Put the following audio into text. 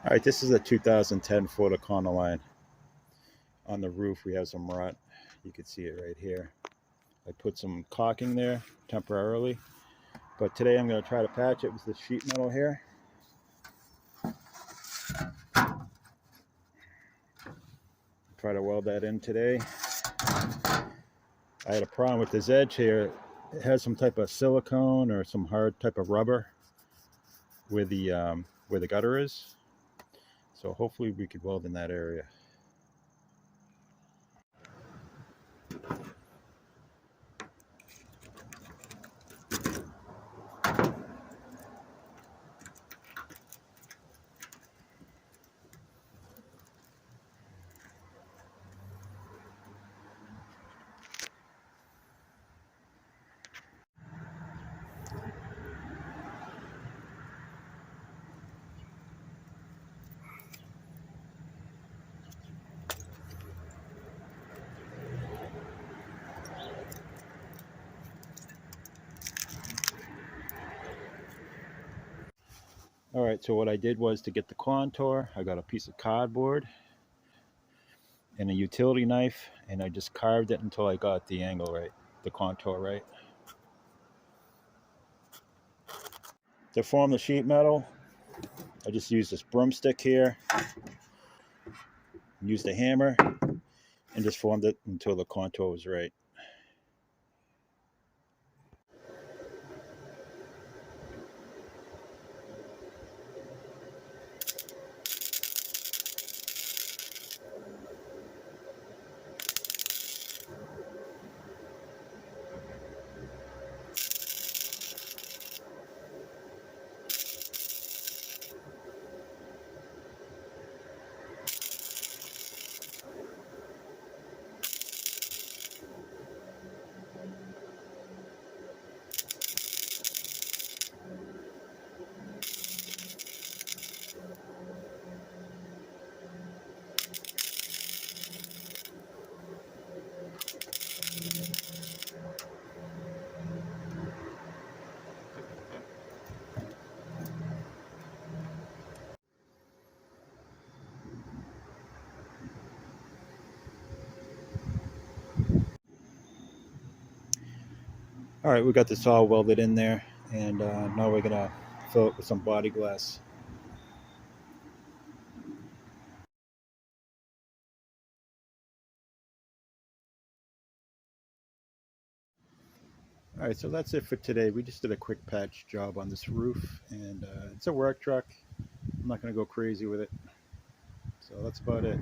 All right, this is a 2010 Ford Econoline. On the roof, we have some rot. You can see it right here. I put some caulking there temporarily, but today I'm going to try to patch it with the sheet metal here. Try to weld that in today. I had a problem with this edge here. It has some type of silicone or some hard type of rubber where the gutter is. So hopefully we could weld in that area. All right, so what I did was to get the contour, I got a piece of cardboard and a utility knife, and I just carved it until I got the angle right, the contour right. To form the sheet metal, I just used this broomstick here, used a hammer, and just formed it until the contour was right. All right, we got this all welded in there, and now we're gonna fill it with some body glass. All right, so that's it for today. We just did a quick patch job on this roof, and it's a work truck. I'm not gonna go crazy with it. So that's about it.